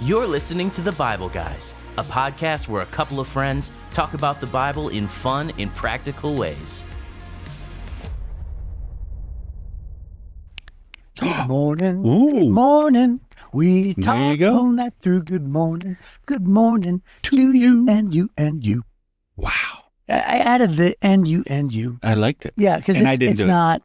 You're listening to The Bible Guys, a podcast where a couple of friends talk about the Bible in fun and practical ways. Good morning. Ooh. Good morning. We There talk you go. all night through. Good morning. Good morning to you and you and you. Wow. I added the and you. I liked it. Yeah, because And I didn't it's do it. not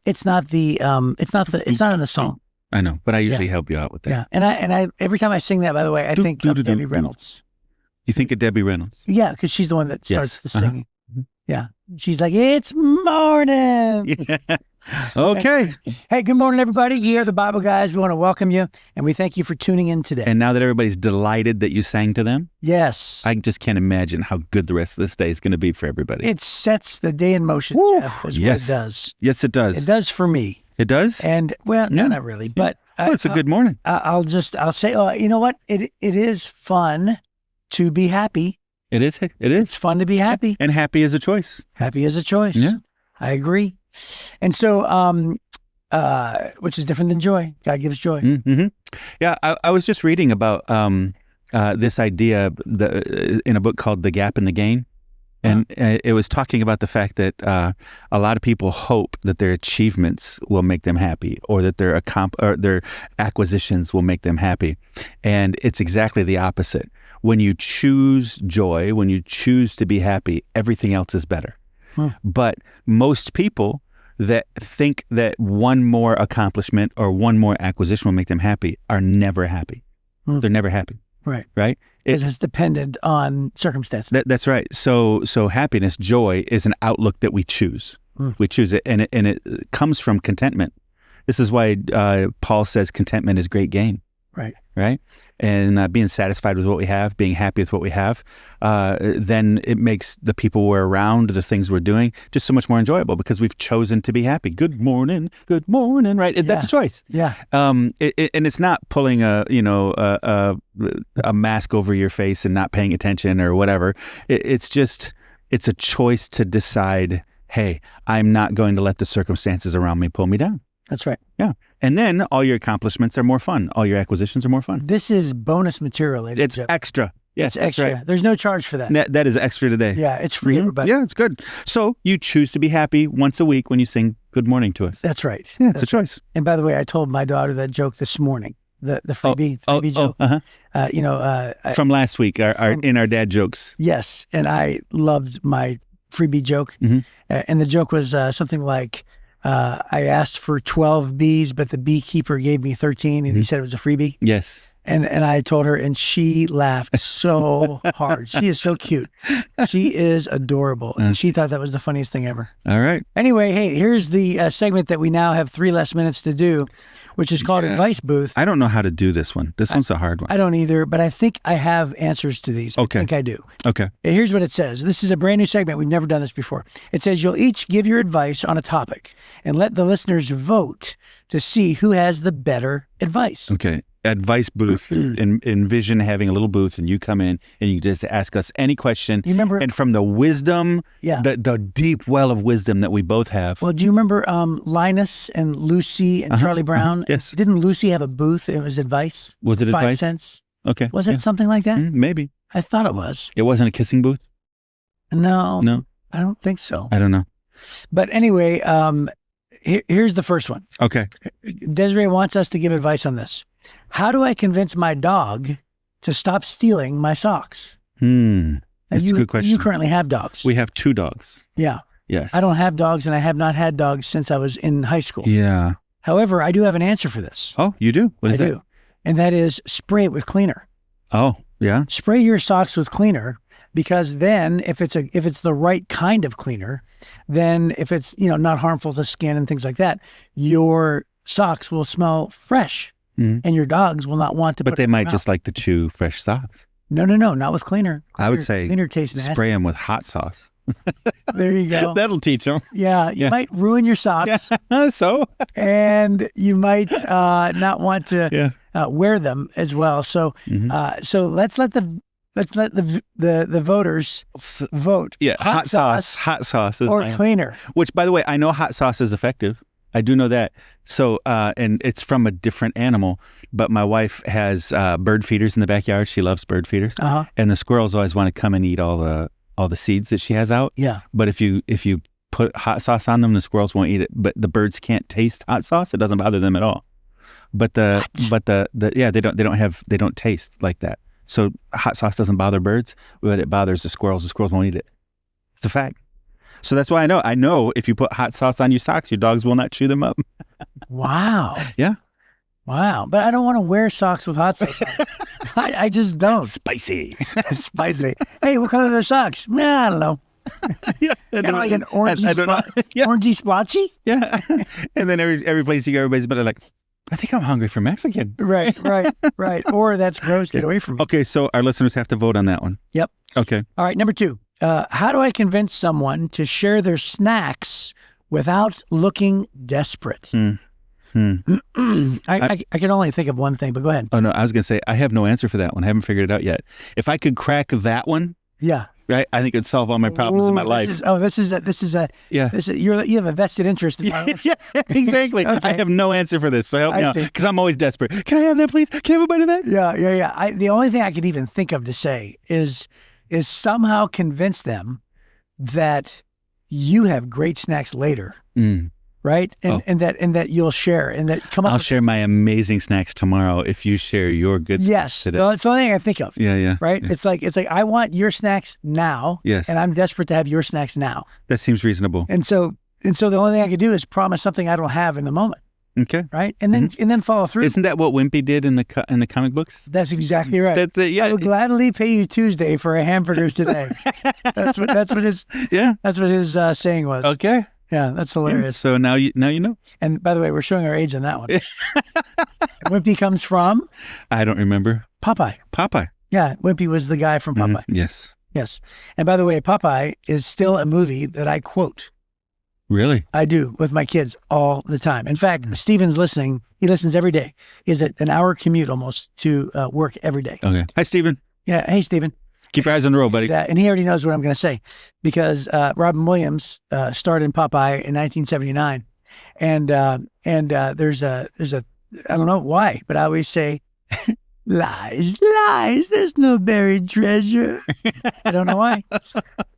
in the song. I know, but I usually help you out with that. Yeah, and I every time I sing that, by the way, I think of Debbie Reynolds. You think of Debbie Reynolds? Yeah, because she's the one that starts Yes. the singing. Mhm. Yeah, she's like, it's morning. Yeah. Okay. Hey, good morning, everybody. Here, the Bible Guys. We want to welcome you, and we thank you for tuning in today. And now that everybody's delighted that you sang to them, Yes. I just can't imagine how good the rest of this day is going to be for everybody. It sets the day in motion, Woo. Jeff, is Yes. what it does. Yes, it does. It does for me. It does? And, well, no, Yeah. not really, but Well, it's a good morning. I'll say, you know what? It is fun to be happy. It is. It It's is. fun to be happy. And happy is a choice. Happy is a choice. Yeah. I agree. And so, which is different than joy. God gives joy. Mm-hmm. Yeah, I was just reading about this idea in a book called The Gap and the Gain. And it was talking about the fact that a lot of people hope that their achievements will make them happy, or that their acquisitions will make them happy. And it's exactly the opposite. When you choose joy, when you choose to be happy, everything else is better. But most people that think that one more accomplishment or one more acquisition will make them happy are never happy. They're never happy. Right. Right? Because it's dependent on circumstances. That's right. So happiness, joy is an outlook that we choose. We choose it, and it comes from contentment. This is why Paul says contentment is great gain. Right. Right? And being satisfied with what we have, being happy with what we have, then it makes the people we're around, the things we're doing, just so much more enjoyable because we've chosen to be happy. Good morning, right? That's a choice. Yeah. And it's not pulling a mask over your face and not paying attention or whatever. It's a choice to decide, hey, I'm not going to let the circumstances around me pull me down. That's right. Yeah. And then all your accomplishments are more fun. All your acquisitions are more fun. This is bonus material, ladies and It's gentlemen. extra. Yes, It's extra. Right. There's no charge for that. That is extra today. Yeah, it's free, everybody. Yeah, it's good. So you choose to be happy once a week when you sing good morning to us. That's right. Yeah, it's That's a choice. And by the way, I told my daughter that joke this morning, the freebie joke. From last week, in our dad jokes. Yes, and I loved my freebie joke. And the joke was something like, I asked for 12 bees, but the beekeeper gave me 13, and he said it was a freebie. Yes. And I told her, and she laughed so hard. She is so cute. She is adorable. And she thought that was the funniest thing ever. All right. Anyway, hey, here's the segment that we now have 3 less minutes to do, which is called Advice Booth. I don't know how to do this one. This one's a hard one. I don't either, but I think I have answers to these. Okay. I think I do. Okay. Here's what it says. This is a brand new segment. We've never done this before. It says you'll each give your advice on a topic and let the listeners vote to see who has the better advice. Okay. Advice booth. Envision having a little booth, and you come in and you just ask us any question. You remember? And from the wisdom, Yeah. the deep well of wisdom that we both have. Well, do you remember Linus and Lucy and Charlie Brown? Yes. Didn't Lucy have a booth? It was advice. Was it 5 advice? cents. Okay. Was it something like that? Maybe. I thought it was. It wasn't a kissing booth? No. No. I don't think so. I don't know. But anyway, here's the first one. Okay. Desiree wants us to give advice on this. How do I convince my dog to stop stealing my socks? Now, That's a good question. You currently have dogs. We have 2 dogs. Yeah. Yes. I don't have dogs, and I have not had dogs since I was in high school. Yeah. However, I do have an answer for this. Oh, you do? What is I that? do. And that is spray it with cleaner. Oh, yeah. Spray your socks with cleaner, because then if it's the right kind of cleaner, then if it's, not harmful to skin and things like that, your socks will smell fresh. And your dogs will not want to But put they it in their might mouth. just like to chew fresh socks. No, not with cleaner. I would say cleaner tastes nasty. spray them with hot sauce. There you go. That'll teach them. Yeah, you might ruin your socks, So? and you might not want to wear them as well. So, so let's let the voters vote. Yeah, hot sauce. Hot sauce is or my- cleaner. Which, by the way, I know hot sauce is effective. I do know that. So, and it's from a different animal, but my wife has bird feeders in the backyard. She loves bird feeders. Uh-huh. And the squirrels always want to come and eat all the seeds that she has out. Yeah. But if you put hot sauce on them, the squirrels won't eat it. But the birds can't taste hot sauce. It doesn't bother them at all. But they don't taste like that. So hot sauce doesn't bother birds, but it bothers the squirrels. The squirrels won't eat it. It's a fact. So that's why I know if you put hot sauce on your socks, your dogs will not chew them up. Wow. Yeah. Wow. But I don't want to wear socks with hot sauce on. I just don't. Spicy. Spicy. Hey, what color are their socks? Nah, I don't know. Yeah. Kind of like an orangey splotchy? Yeah. And then every place you go, everybody's like, I think I'm hungry for Mexican. Right. Or that's gross. Get away from me. Okay, so our listeners have to vote on that one. Yep. Okay. All right, number 2. How do I convince someone to share their snacks without looking desperate? I can only think of one thing, but go ahead. Oh, no, I was going to say, I have no answer for that one. I haven't figured it out yet. If I could crack that one, yeah, right, I think it'd solve all my problems in my life. You have a vested interest in my life. Yeah, exactly. Okay. I have no answer for this, so help me out, see. because I'm always desperate. Can I have that, please? Can I have a bite of that? Yeah. The only thing I could even think of to say is somehow convince them that you have great snacks later. Right? And that you'll share and that come up. I'll share my amazing snacks tomorrow if you share your good snacks today. Well, it's the only thing I think of. Yeah. Right? Yeah. It's like I want your snacks now. Yes. And I'm desperate to have your snacks now. That seems reasonable. And so the only thing I could do is promise something I don't have in the moment. Okay. Right? And then follow through. Isn't that what Wimpy did in the comic books? That's exactly right. Yeah. I will gladly pay you Tuesday for a hamburger today. That's what his saying was. Okay. Yeah, that's hilarious. So now you know. And by the way, we're showing our age on that one. Wimpy comes from? I don't remember. Popeye. Yeah, Wimpy was the guy from Popeye. Yes. And by the way, Popeye is still a movie that I quote. Really? I do, with my kids all the time. In fact, Steven's listening. He listens every day. He's at an hour commute almost to work every day. Okay. Hi, Steven. Yeah. Hey, Steven. Keep your eyes on the road, buddy. And he already knows what I'm going to say because Robin Williams starred in Popeye in 1979. And there's a I don't know why, but I always say, lies, there's no buried treasure. I don't know why.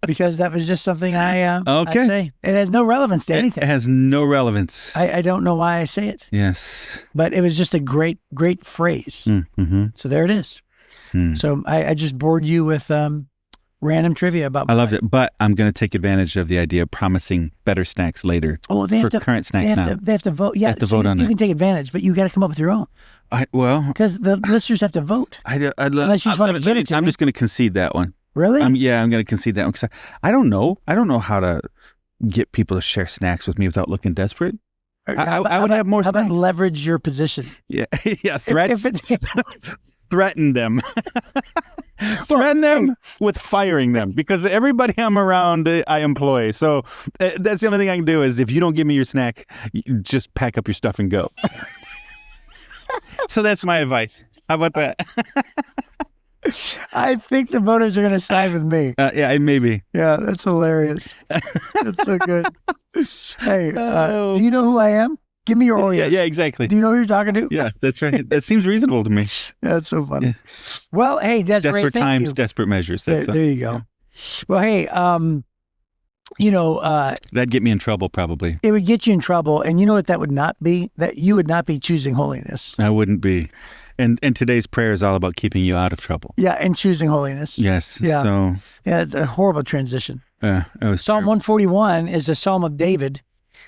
Because that was just something I say. It has no relevance to anything. It has no relevance. I don't know why I say it. Yes. But it was just a great phrase. Mm-hmm. So there it is. So I just bored you with random trivia about. I loved it, but I'm going to take advantage of the idea of promising better snacks later. Oh, they have to current snacks now. They have to vote. Yeah, they have to vote on it. You can take advantage, but you got to come up with your own. Because the listeners have to vote. Unless you just want to give it to me. I'm just going to concede that one. Really? I'm going to concede that one because I don't know. I don't know how to get people to share snacks with me without looking desperate. I would have more snacks. How about leverage your position? Yeah, threaten them. Threaten them with firing them because everybody I'm around, I employ. So that's the only thing I can do is if you don't give me your snack, you just pack up your stuff and go. So that's my advice. How about that? I think the voters are going to side with me. Yeah, maybe. Yeah, that's hilarious. That's so good. Hey, do you know who I am? Give me your Oreos. Yeah, exactly. Do you know who you're talking to? Yeah, that's right. That seems reasonable to me. Yeah, that's so funny. Yeah. Well, hey, that's great. Desperate times, desperate measures. There you go. Yeah. Well, hey, that'd get me in trouble probably. It would get you in trouble, and you know what that would not be? That you would not be choosing holiness. I wouldn't be. And today's prayer is all about keeping you out of trouble. Yeah, and choosing holiness. Yes. Yeah. So yeah, it's a horrible transition. Psalm 141 is a psalm of David.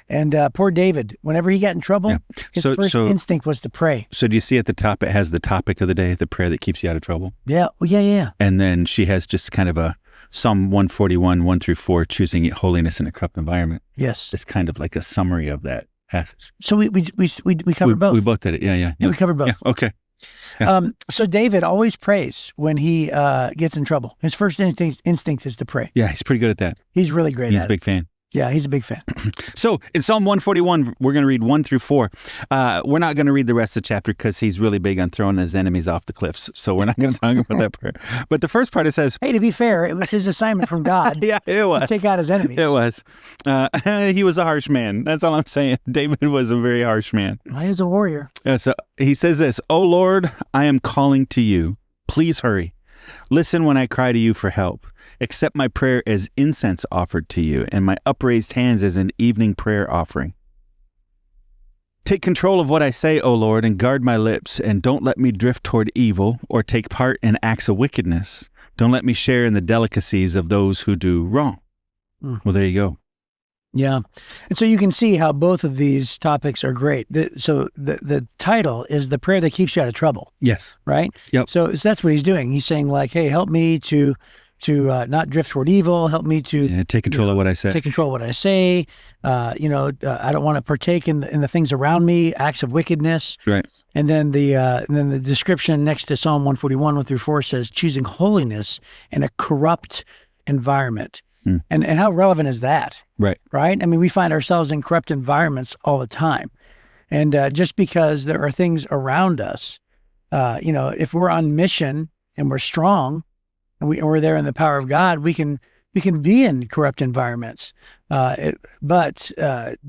And poor David, whenever he got in trouble, his first instinct was to pray. So do you see at the top, it has the topic of the day, the prayer that keeps you out of trouble? Yeah. Well, yeah. And then she has just kind of a Psalm 141, 1-4, choosing holiness in a corrupt environment. Yes. It's kind of like a summary of that passage. So we covered both. We both did it. Yeah. We covered both. Yeah, okay. Yeah. So David always prays when he gets in trouble. His first instinct is to pray. Yeah, he's pretty good at that. He's really great at it. He's a big fan. Yeah, he's a big fan. So in Psalm 141, we're going to read 1 through 4. We're not going to read the rest of the chapter because he's really big on throwing his enemies off the cliffs. So we're not going to talk about that part. But the first part, it says... Hey, to be fair, it was his assignment from God Yeah, it was. to take out his enemies. It was. He was a harsh man. That's all I'm saying. David was a very harsh man. Well, he was a warrior. So he says this, "O Lord, I am calling to you. Please hurry. Listen when I cry to you for help. Accept my prayer as incense offered to you, and my upraised hands as an evening prayer offering. Take control of what I say, O Lord, and guard my lips, and don't let me drift toward evil or take part in acts of wickedness. Don't let me share in the delicacies of those who do wrong." Well, there you go. Yeah. And so you can see how both of these topics are great. So the title is The Prayer That Keeps You Out of Trouble, Yes. right? Yep. So that's what he's doing. He's saying like, hey, help me to not drift toward evil. Help me to Take control of what I say. Take control of what I say. I don't want to partake in the things around me, acts of wickedness. Right. And then the description next to Psalm 141, 1 through 4 says, choosing holiness in a corrupt environment. And how relevant is that? Right. Right? I mean, we find ourselves in corrupt environments all the time. And just because there are things around us, if we're on mission and we're strong and we're there in the power of God, we can be in corrupt environments. But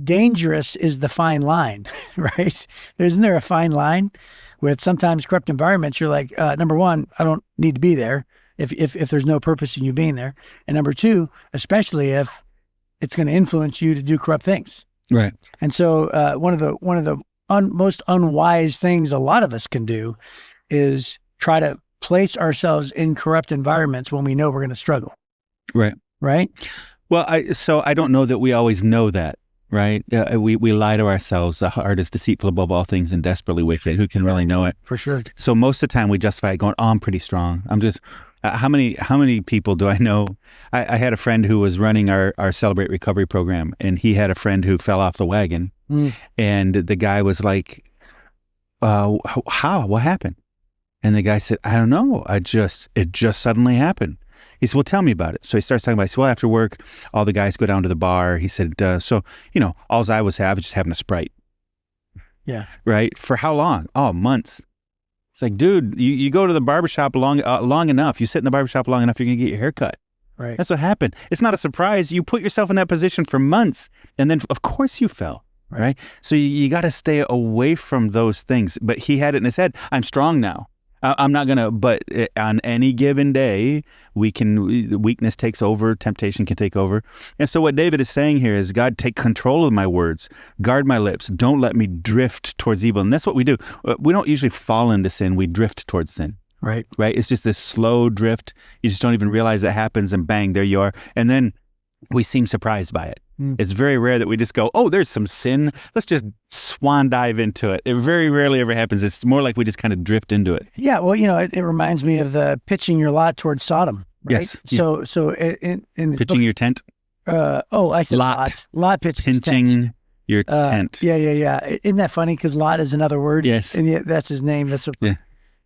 dangerous is the fine line, right? Isn't there a fine line with sometimes corrupt environments? You're like, number one, I don't need to be there if there's no purpose in you being there. And number two, especially if it's going to influence you to do corrupt things. Right. And so one of the most unwise things a lot of us can do is try to place ourselves in corrupt environments when we know we're going to struggle. Right. Right. Well, I don't know that we always know that, right? We lie to ourselves. The heart is deceitful above all things and desperately wicked. Who can really know it? For sure. So most of the time we justify it going, "Oh, I'm pretty strong. I'm just." How many people do I know? I had a friend who was running our Celebrate Recovery program, and he had a friend who fell off the wagon, and the guy was like, "How? What happened?" And the guy said, "I don't know. It just suddenly happened." He said, "Well, tell me about it." So he starts talking about it. He said, "Well, after work, all the guys go down to the bar." He said, all I was just having a Sprite. Yeah. Right? For how long? Oh, months. It's like, dude, you go to the barbershop long enough. You sit in the barbershop long enough, you're going to get your hair cut. Right. That's what happened. It's not a surprise. You put yourself in that position for months, and then, of course, you fell. Right? So you got to stay away from those things. But he had it in his head. I'm strong now. I'm not going to, but on any given day, weakness takes over, temptation can take over. And so what David is saying here is, God, take control of my words, guard my lips, don't let me drift towards evil. And that's what we do. We don't usually fall into sin, we drift towards sin. Right. Right? It's just this slow drift. You just don't even realize it happens, and bang, there you are. And then we seem surprised by it. It's very rare that we just go, "Oh, there's some sin. Let's just swan dive into it." It very rarely ever happens. It's more like we just kind of drift into it. Yeah. Well, it reminds me of the pitching your lot towards Sodom. Right? Yes. So in the Pitching your tent. I said Lot. Lot pitched his tent. Pinching your tent. Yeah. Isn't that funny? Because Lot is another word. Yes. And that's his name. That's what. Yeah.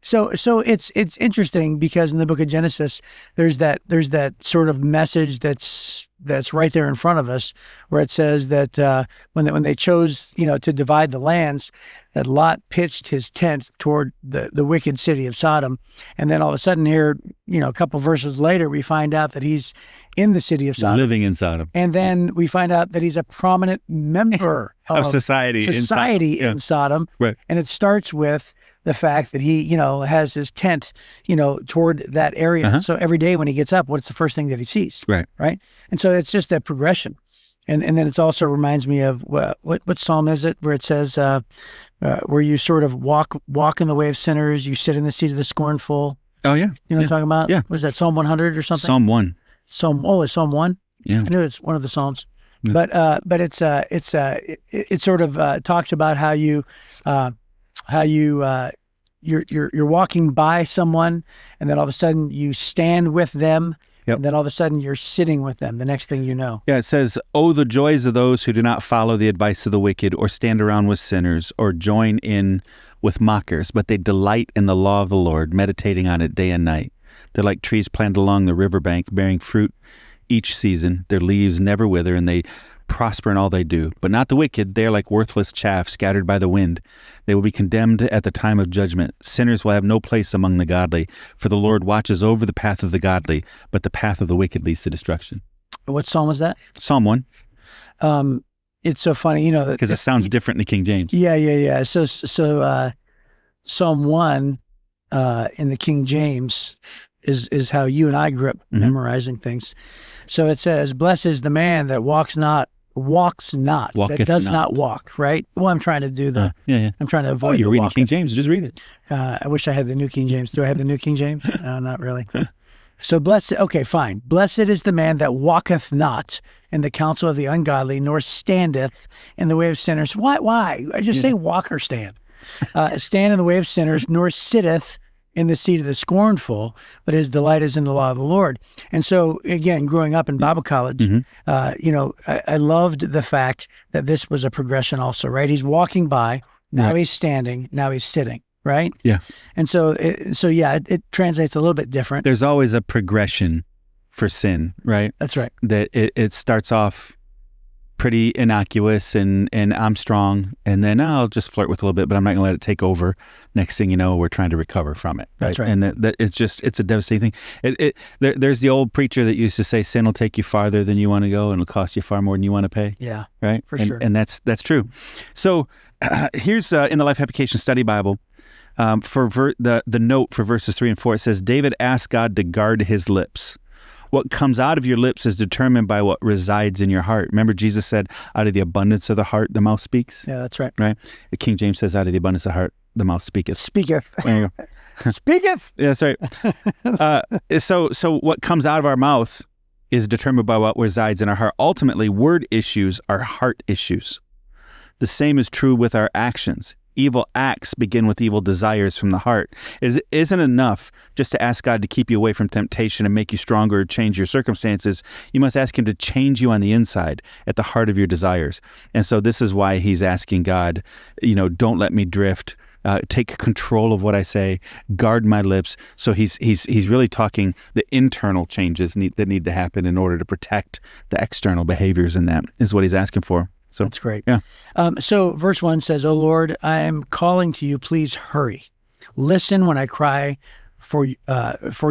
So it's interesting because in the book of Genesis, there's that sort of message that's right there in front of us, where it says that when they chose to divide the lands, that Lot pitched his tent toward the wicked city of Sodom, and then all of a sudden here, a couple verses later, we find out that he's in the city of Sodom, living in Sodom, and then we find out that he's a prominent member of society in Sodom, right? And it starts with the fact that he, has his tent, toward that area. Uh-huh. So every day when he gets up, what's the first thing that he sees? Right. Right. And so it's just that progression. And then it also reminds me of what psalm is it where it says, where you sort of walk in the way of sinners, you sit in the seat of the scornful. Oh yeah. You know what I'm talking about? Yeah. What is that, Psalm 100 or something? Psalm 1. It's Psalm 1? Yeah. I knew it's one of the Psalms. Yeah. But it sort of talks about how you're walking by someone, and then all of a sudden you stand with them, and then all of a sudden you're sitting with them the next thing you know. Yeah, it says, "Oh, the joys of those who do not follow the advice of the wicked, or stand around with sinners, or join in with mockers, but they delight in the law of the Lord, meditating on it day and night. They're like trees planted along the riverbank, bearing fruit each season. Their leaves never wither, and they prosper in all they do. But not the wicked. They are like worthless chaff scattered by the wind. They will be condemned at the time of judgment. Sinners will have no place among the godly, for the Lord watches over the path of the godly, but the path of the wicked leads to destruction. What psalm was that? Psalm 1. It's so funny, Because it sounds different in the King James. Yeah. So Psalm 1 in the King James is how you and I grew up memorizing things. So it says, "Blessed is the man that walks not, that does not walk." Right? Well, I'm trying to do the. I'm trying to avoid. Oh, you're reading walketh. King James. Just read it. I wish I had the New King James. Do I have the New King James? No, not really. So blessed. Okay, fine. Blessed is the man that walketh not in the counsel of the ungodly, nor standeth in the way of sinners. Why? I just say walk or stand. Stand in the way of sinners, nor sitteth in the seat of the scornful, but his delight is in the law of the Lord. And so, again, growing up in Bible college, I loved the fact that this was a progression also, right? He's walking by, now he's standing, now he's sitting, right? Yeah. And so it translates a little bit different. There's always a progression for sin, right? That's right. That it starts off pretty innocuous and I'm strong, and then I'll just flirt with a little bit, but I'm not going to let it take over. Next thing you know, we're trying to recover from it. That's right. And that it's a devastating thing. There's the old preacher that used to say, sin will take you farther than you want to go and it'll cost you far more than you want to pay. Yeah. Right? For sure. And that's true. So here's in the Life Application Study Bible, for the note for verses 3 and 4, it says, David asked God to guard his lips. What comes out of your lips is determined by what resides in your heart. Remember, Jesus said, out of the abundance of the heart, the mouth speaks? Yeah, that's right. Right? The King James says, out of the abundance of the heart, the mouth speaketh. Speaketh. There you go. Speaketh. Yeah, that's right. So what comes out of our mouth is determined by what resides in our heart. Ultimately, word issues are heart issues. The same is true with our actions. Evil acts begin with evil desires from the heart. It isn't enough just to ask God to keep you away from temptation and make you stronger or change your circumstances. You must ask him to change you on the inside, at the heart of your desires. And so this is why he's asking God, don't let me drift. Take control of what I say, guard my lips. So he's really talking the internal changes that need to happen in order to protect the external behaviors, and that is what he's asking for. So that's great. Yeah. So verse 1 says, "O Lord, I am calling to you. Please hurry. Listen when I cry for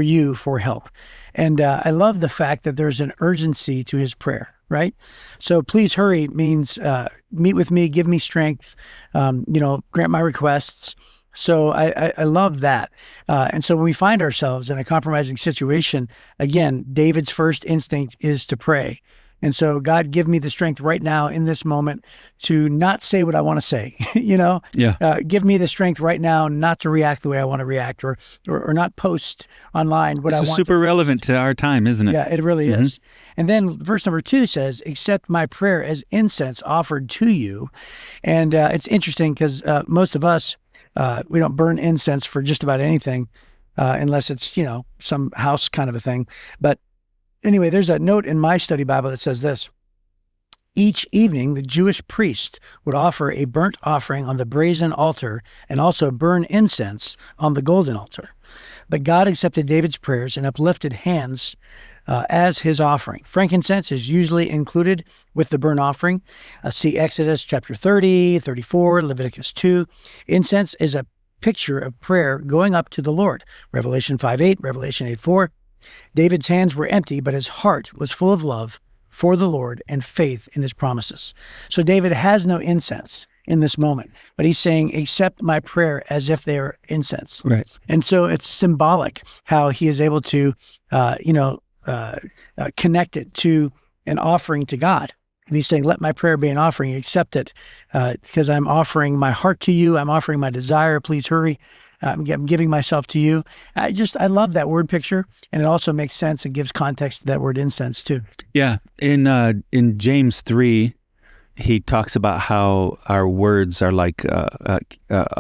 you for help." And I love the fact that there's an urgency to his prayer, right? So please hurry means meet with me, give me strength, grant my requests. So I love that. And so when we find ourselves in a compromising situation, again, David's first instinct is to pray. And so, God, give me the strength right now in this moment to not say what I want to say, Yeah. Give me the strength right now not to react the way I want to react or not post online what I want. This is super relevant to our time, isn't it? Yeah, it really is. And then verse number 2 says, "Accept my prayer as incense offered to you." And it's interesting because most of us, we don't burn incense for just about anything unless it's, some house kind of a thing. But anyway, there's a note in my study Bible that says this: each evening, the Jewish priest would offer a burnt offering on the brazen altar and also burn incense on the golden altar. But God accepted David's prayers and uplifted hands as his offering. Frankincense is usually included with the burnt offering. See Exodus chapter 30, 34, Leviticus 2. Incense is a picture of prayer going up to the Lord. Revelation 5:8, Revelation 8:4. David's hands were empty, but his heart was full of love for the Lord and faith in his promises. So David has no incense in this moment, but he's saying, accept my prayer as if they are incense. Right. And so it's symbolic how he is able to, connect it to an offering to God. And he's saying, let my prayer be an offering. Accept it because I'm offering my heart to you. I'm offering my desire. Please hurry. I'm giving myself to you. I love that word picture, and it also makes sense. It gives context to that word incense too. Yeah. In James 3, he talks about how our words are like a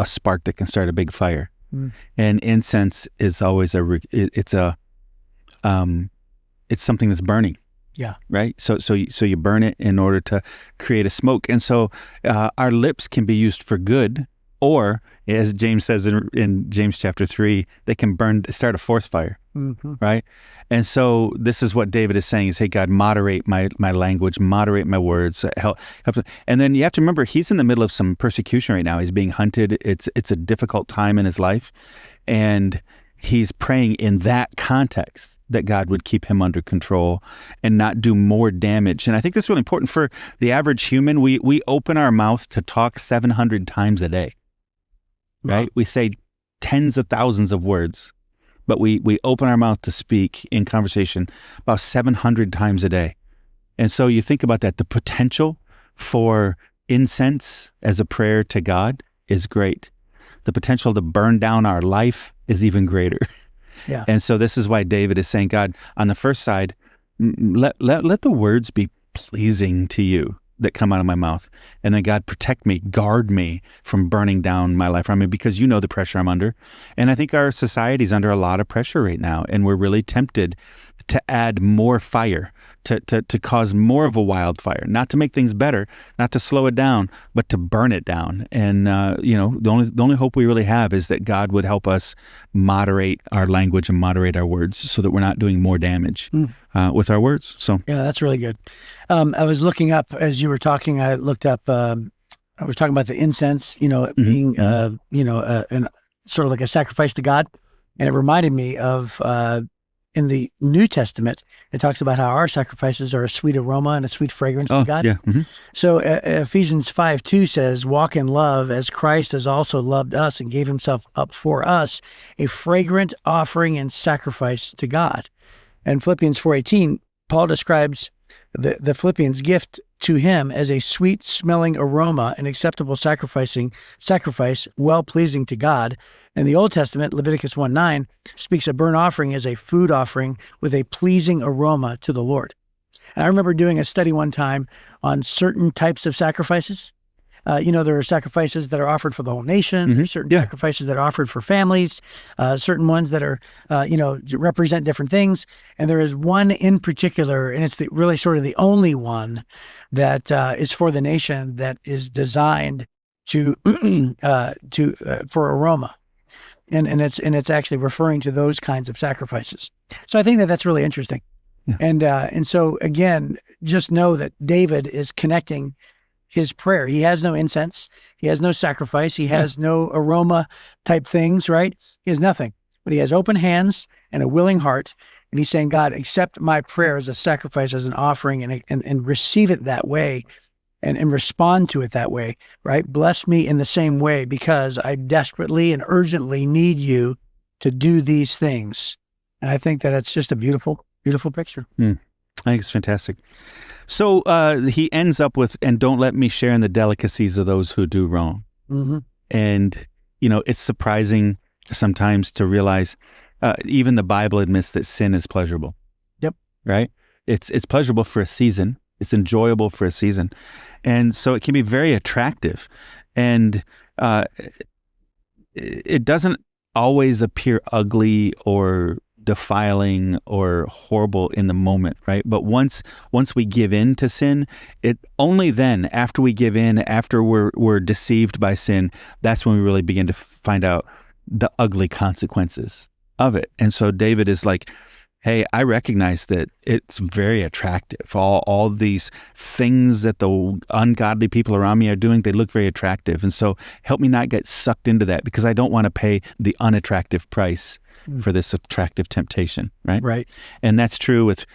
spark that can start a big fire, and incense is always it's something that's burning. Yeah. Right. So you burn it in order to create a smoke, and so our lips can be used for good, or as James says in James chapter 3, they can start a forest fire, right? And so this is what David is saying is, hey, God, moderate my language, moderate my words, help. And then you have to remember, he's in the middle of some persecution right now. He's being hunted. It's a difficult time in his life. And he's praying in that context that God would keep him under control and not do more damage. And I think this is really important for the average human. We open our mouth to talk 700 times a day, right? Wow. We say tens of thousands of words, but we open our mouth to speak in conversation about 700 times a day. And so you think about that, the potential for incense as a prayer to God is great. The potential to burn down our life is even greater. Yeah. And so this is why David is saying, God, on the first side, let the words be pleasing to you that come out of my mouth. And then God, protect me, guard me from burning down my life. I mean, because you know the pressure I'm under. And I think our society is under a lot of pressure right now. And we're really tempted to add more fire, to cause more of a wildfire, not to make things better, not to slow it down, but to burn it down. And, the only hope we really have is that God would help us moderate our language and moderate our words so that we're not doing more damage with our words. So yeah, that's really good. I was looking up as you were talking, I looked up, I was talking about the incense, being, and sort of like a sacrifice to God. And it reminded me of, in the New Testament, it talks about how our sacrifices are a sweet aroma and a sweet fragrance to God. Yeah. Mm-hmm. So Ephesians 5:2 says, walk in love as Christ has also loved us and gave himself up for us, a fragrant offering and sacrifice to God. And Philippians 4:18, Paul describes the Philippians' gift to him as a sweet-smelling aroma, an acceptable sacrifice, well-pleasing to God. In the Old Testament, Leviticus 1:9 speaks of burnt offering as a food offering with a pleasing aroma to the Lord. And I remember doing a study one time on certain types of sacrifices. There are sacrifices that are offered for the whole nation. There's certain sacrifices that are offered for families, certain ones that are, represent different things. And there is one in particular, and it's really sort of the only one that is for the nation that is designed for aroma. And it's actually referring to those kinds of sacrifices. So I think that that's really interesting. Yeah. And so again, just know that David is connecting his prayer. He has no incense. He has no sacrifice. He has no aroma type things, right? He has nothing, but he has open hands and a willing heart. And he's saying, God, accept my prayer as a sacrifice, as an offering, and receive it that way. And respond to it that way, right? Bless me in the same way because I desperately and urgently need you to do these things. And I think that it's just a beautiful, beautiful picture. I think it's fantastic. So he ends up with, and don't let me share in the delicacies of those who do wrong. Mm-hmm. And, it's surprising sometimes to realize even the Bible admits that sin is pleasurable. Yep. Right? It's pleasurable for a season. It's enjoyable for a season. And so it can be very attractive. And it doesn't always appear ugly or defiling or horrible in the moment, right? But once we give in to sin, it only then, after we give in, after we're deceived by sin, that's when we really begin to find out the ugly consequences of it. And so David is like, hey, I recognize that it's very attractive. All these things that the ungodly people around me are doing, they look very attractive. And so help me not get sucked into that because I don't want to pay the unattractive price for this attractive temptation, right? Right. And that's true with,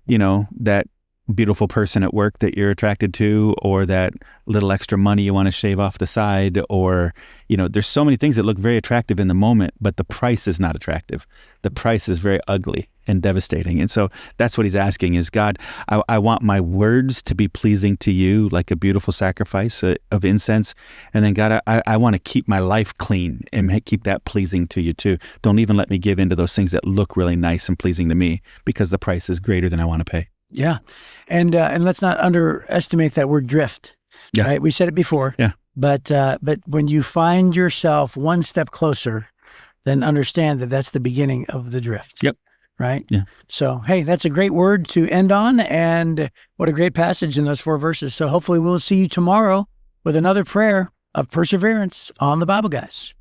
that beautiful person at work that you're attracted to, or that little extra money you want to shave off the side, or, there's so many things that look very attractive in the moment, but the price is not attractive. The price is very ugly and devastating. And so that's what he's asking is, God, I want my words to be pleasing to you, like a beautiful sacrifice of incense. And then God, I want to keep my life clean and keep that pleasing to you too. Don't even let me give into those things that look really nice and pleasing to me because the price is greater than I want to pay. Yeah. And let's not underestimate that word drift. Yeah. Right? We said it before. Yeah. But when you find yourself one step closer, then understand that that's the beginning of the drift. Yep. Right? Yeah. So, hey, that's a great word to end on. And what a great passage in those 4 verses. So hopefully we'll see you tomorrow with another prayer of perseverance on the Bible Guys.